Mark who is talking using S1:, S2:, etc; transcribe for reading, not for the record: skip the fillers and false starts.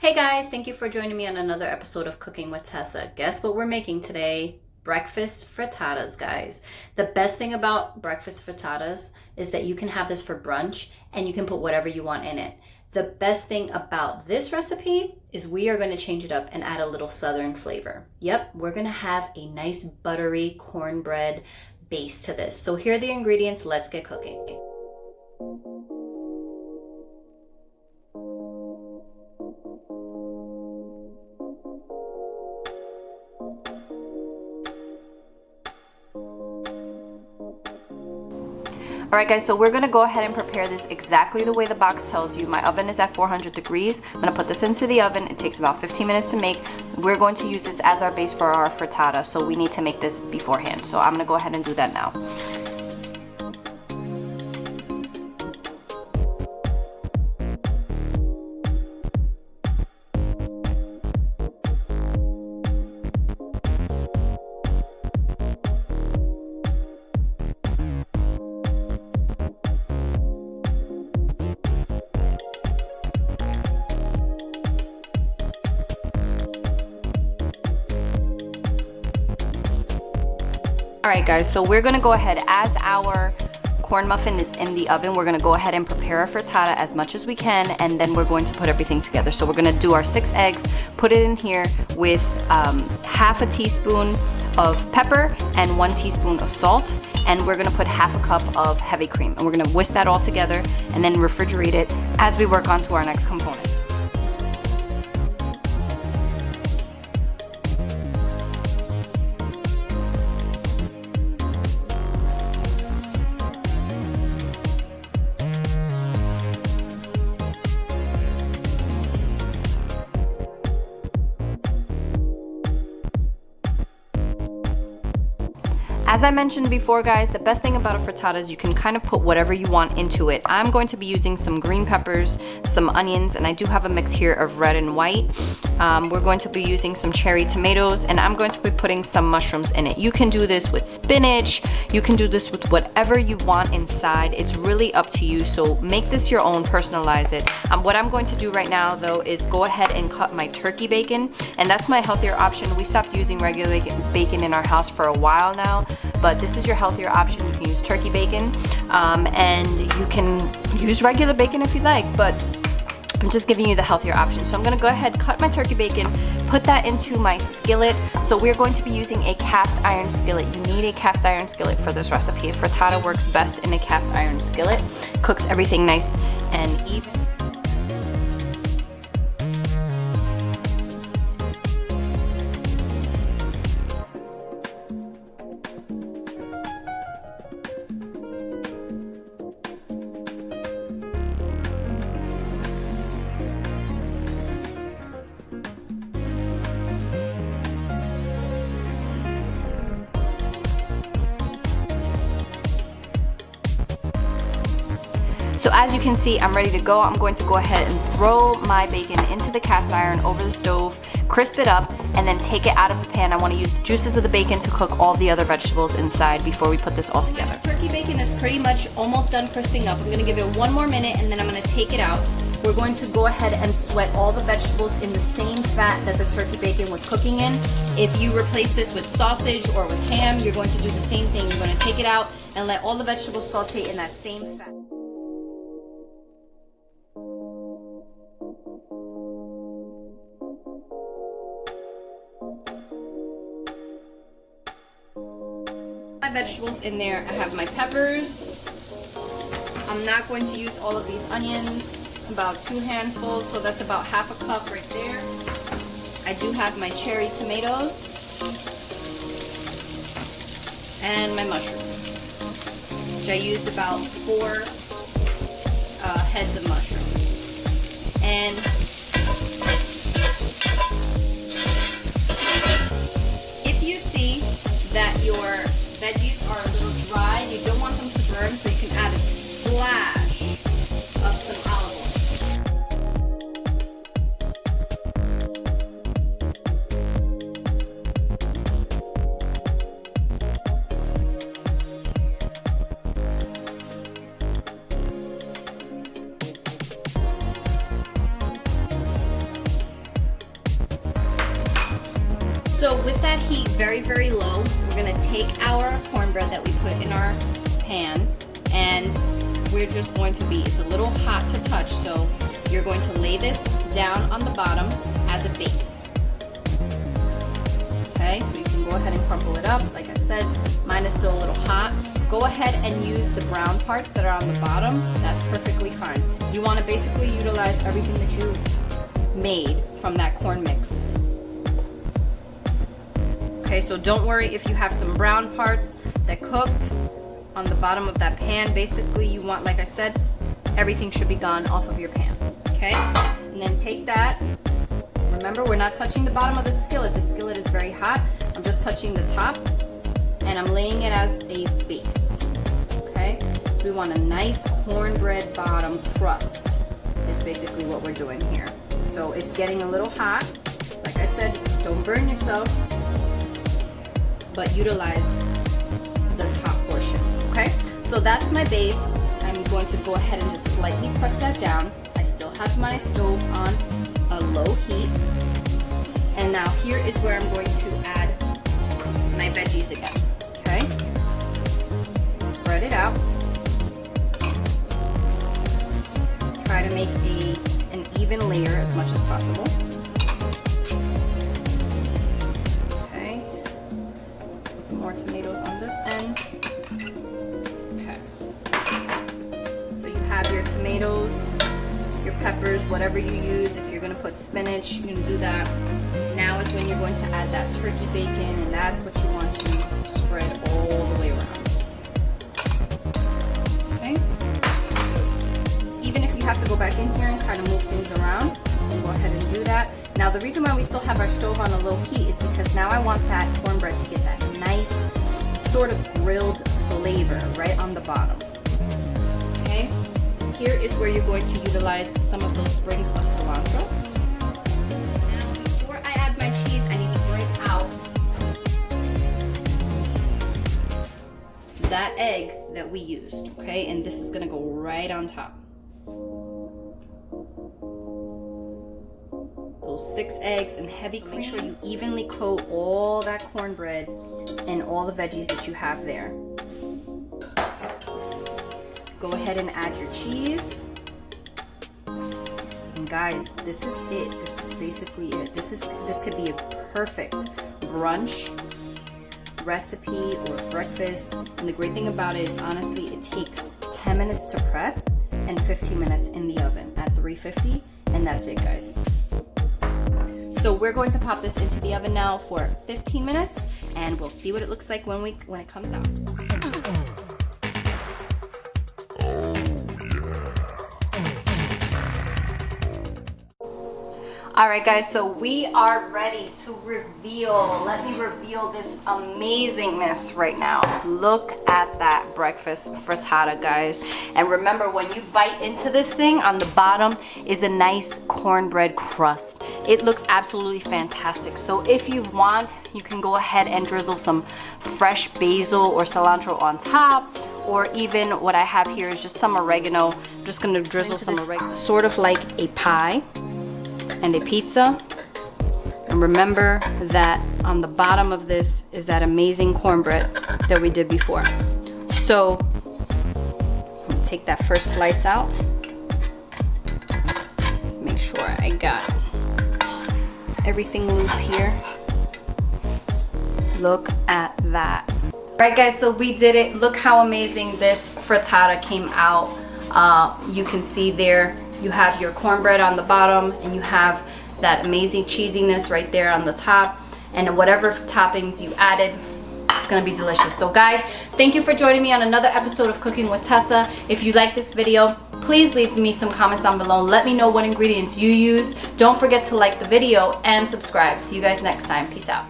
S1: Hey guys, thank you for joining me on another episode of Cooking with Tessa. Guess what we're making today? Breakfast frittatas, guys. The best thing about breakfast frittatas is that you can have this for brunch and you can put whatever you want in it. The best thing about this recipe is we are going to change it up and add a little southern flavor. Yep, we're going to have a nice buttery cornbread base to this. So here are the ingredients. Let's get cooking. All right guys, so we're gonna go ahead and prepare this exactly the way the box tells you. My oven is at 400 degrees. I'm gonna put this into the oven. It takes about 15 minutes to make. We're going to use this as our base for our frittata, so we need to make this beforehand. So I'm gonna go ahead and do that now. All right guys, so we're gonna go ahead, as our corn muffin is in the oven, we're gonna go ahead and prepare our frittata as much as we can, and then we're going to put everything together. So we're gonna do our 6 eggs, put it in here with half a teaspoon of pepper and 1 teaspoon of salt, and we're gonna put half a cup of heavy cream, and we're gonna whisk that all together and then refrigerate it as we work on to our next component. As I mentioned before guys, the best thing about a frittata is you can kind of put whatever you want into it. I'm going to be using some green peppers, some onions, and I do have a mix here of red and white. We're going to be using some cherry tomatoes, and I'm going to be putting some mushrooms in it. You can do this with spinach, you can do this with whatever you want inside. It's really up to you, so make this your own, personalize it. What I'm going to do right now though is go ahead and cut my turkey bacon, and that's my healthier option. We stopped using regular bacon in our house for a while now, but this is your healthier option. You can use turkey bacon, and you can use regular bacon if you like, but I'm just giving you the healthier option. So I'm gonna go ahead, cut my turkey bacon, put that into my skillet. So we're going to be using a cast iron skillet. You need a cast iron skillet for this recipe. A frittata works best in a cast iron skillet. Cooks everything nice and even. So as you can see, I'm ready to go. I'm going to go ahead and throw my bacon into the cast iron over the stove, crisp it up, and then take it out of the pan. I want to use the juices of the bacon to cook all the other vegetables inside before we put this all together. Turkey bacon is pretty much almost done crisping up. I'm going to give it one more minute and then I'm going to take it out. We're going to go ahead and sweat all the vegetables in the same fat that the turkey bacon was cooking in. If you replace this with sausage or with ham, you're going to do the same thing. You're going to take it out and let all the vegetables saute in that same fat. My vegetables in there. I have my peppers. I'm not going to use all of these onions, about 2 handfuls, so that's about half a cup right there. I do have my cherry tomatoes and my mushrooms, which I used about 4 heads of mushrooms. And if you see that your veggies are a little dry and you don't want them to burn, so you can add a splash of some olive So with that heat very, very low, we're gonna take our cornbread that we put in our pan, and we're just going to it's a little hot to touch, so you're going to lay this down on the bottom as a base. Okay, so you can go ahead and crumble it up. Like I said, mine is still a little hot. Go ahead and use the brown parts that are on the bottom. That's perfectly fine. You want to basically utilize everything that you made from that corn mix. Okay, so don't worry if you have some brown parts that cooked on the bottom of that pan. Basically, you want, like I said, everything should be gone off of your pan. Okay, and then take that. Remember, we're not touching the bottom of the skillet. The skillet is very hot. I'm just touching the top, and I'm laying it as a base. Okay, so we want a nice cornbread bottom crust is basically what we're doing here. So it's getting a little hot. Like I said, don't burn yourself, but utilize the top portion. Okay, so that's my base. I'm going to go ahead and just slightly press that down. I still have my stove on a low heat. And now here is where I'm going to add my veggies again. Okay, spread it out. Try to make an even layer as much as possible. Okay, some more tomatoes on this end. Okay, so you have your tomatoes, your peppers, whatever you use. If you're gonna put spinach, you can do that. Now is when you're going to add that turkey bacon, and that's what you want to spread all the way around. Okay? Even if you have to go back in here and kind of move things around, you go ahead and do that. Now the reason why we still have our stove on a low heat is because now I want that cornbread to get that nice sort of grilled flavor right on the bottom. Okay? Here is where you're going to utilize some of those sprigs of cilantro. That egg that we used, okay, and this is gonna go right on top. Those 6 eggs and heavy cream. Make sure you evenly coat all that cornbread and all the veggies that you have there. Go ahead and add your cheese. And guys, this is it. This is basically it. This could be a perfect brunch recipe or breakfast. And the great thing about it is, honestly, it takes 10 minutes to prep and 15 minutes in the oven at 350, and that's it, guys. So we're going to pop this into the oven now for 15 minutes, and we'll see what it looks like when it comes out. All right, guys, so we are ready to reveal. Let me reveal this amazingness right now. Look at that breakfast frittata, guys. And remember, when you bite into this thing, on the bottom is a nice cornbread crust. It looks absolutely fantastic. So if you want, you can go ahead and drizzle some fresh basil or cilantro on top, or even what I have here is just some oregano. I'm just gonna drizzle some oregano, sort of like a pie and a pizza. And remember that on the bottom of this is that amazing cornbread that we did before. So I'm gonna take that first slice out. Make sure I got everything loose here. Look at that. All right, guys, so we did it. Look how amazing this frittata came out. You can see there, you have your cornbread on the bottom, and you have that amazing cheesiness right there on the top, and whatever toppings you added, it's gonna be delicious. So guys, thank you for joining me on another episode of Cooking with Tessa. If you like this video, please leave me some comments down below. Let me know what ingredients you use. Don't forget to like the video and subscribe. See you guys next time. Peace out.